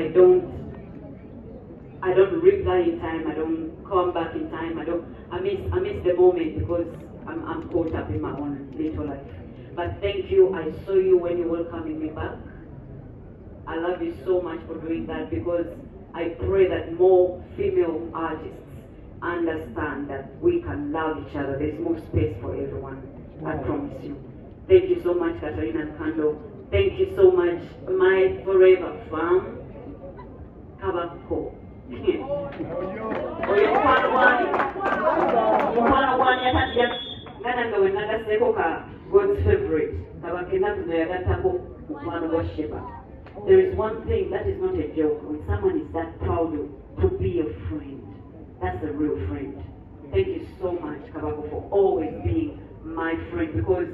I don't reply in time, I don't come back in time, I miss the moment because I'm caught up in my own little life. But thank you, I saw you when you were welcoming me back. I love you so much for doing that because I pray that more female artists understand that we can love each other. There's more space for everyone, I promise you. Thank you so much, Katarina Kando. Thank you so much, my forever fam, Kabako. God's favorite. There is one thing that is not a joke. When someone is that proud to be a friend, that's a real friend. Thank you so much, Kabako, for always being my friend because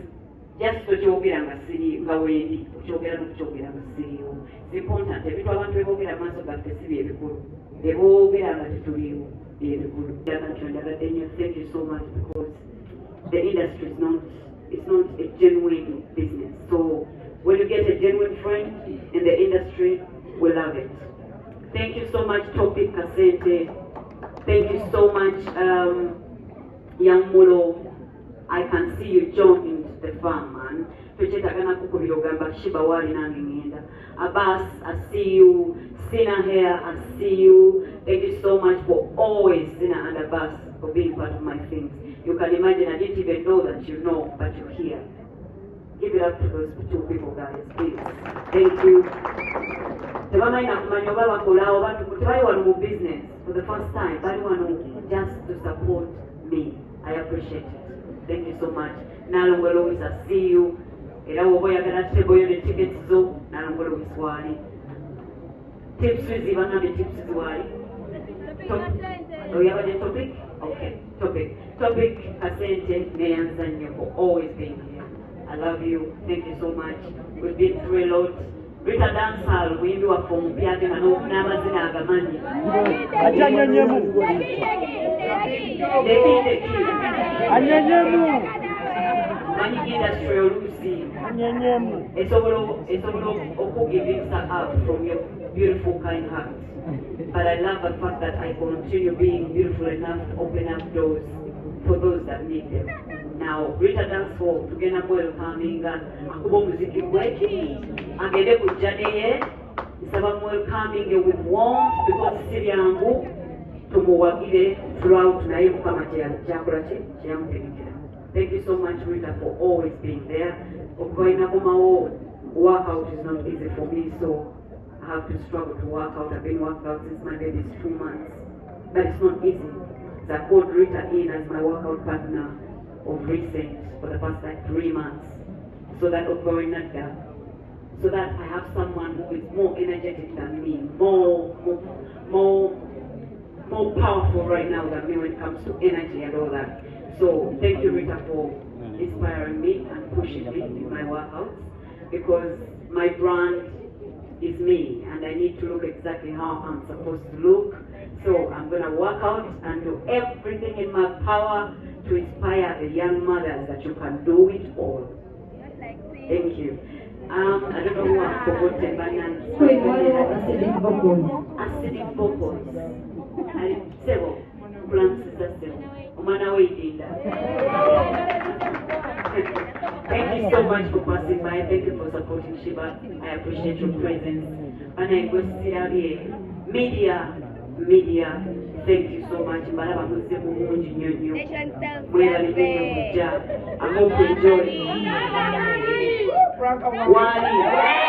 just to chogera nga siri nga wendi kuchogera n'okuchogera nga siriwo. It's important. Ebintu abantu beboogera amaaso gaffe si bye bikulu. Beboogera nga tetuliwo bye bikulu. Thank you so much because the industry is not a genuine business. So when you get a genuine friend in the industry, we love it. Thank you so much, Topic Kasente. Thank you so much, Young Mulo. I can see you joined the farm, man. Abbas, I see you. Sina here, I see you. Thank you so much for always, Sina and Abbas, for being part of my things. You can imagine, I didn't even know that you know, but you're here. Give it up to those two people, guys, please. Thank you. Business for the first time, just to support me. I appreciate it. Thank you so much. Nalongolo is I see you. Era woboya gana table the tickets zo nalongolo is wali. Tips with Ivana the tips is wali. Oh, you have a topic? Okay, topic Asante Meyanzanyo for always being here. I love you. Thank you so much. We've been through a lot. Rita Dancehall, we do a form Piaga and Namazina Agamani. Mani industry Lucy. It's over giving up from your beautiful kind heart. But I love the fact that I continue being beautiful enough to open up doors for those that need them. Now, Rita Dancehall, together welcoming Akubo Muziki Weki, Agede Kujane, Sabam welcoming you with warmth because Siriangu, Tumuwagide, throughout Naibu Kamatia, Jakurachi, Thank you so much, Rita, for always being there. Workout is not easy for me, so I have to struggle to work out. I've been working out since my baby is 2 months. But it's not easy. So I called Rita in as my workout partner of recent for the past 3 months. So that ongoing that gap. So that I have someone who is more energetic than me, more powerful right now than me when it comes to energy and all that. So thank you, Rita, for inspiring me and pushing me in my workouts because my brand is me and I need to look exactly how I'm supposed to look. So I'm going to work out and do everything in my power to inspire the young mothers that you can do it all. Thank you. I don't know who I've forgotten, but acidic vocals. Several plants Thank you so much for passing by. Thank you for supporting Shiba. I appreciate your presence. And I go to media. Thank you so much. I hope you enjoy. Wali.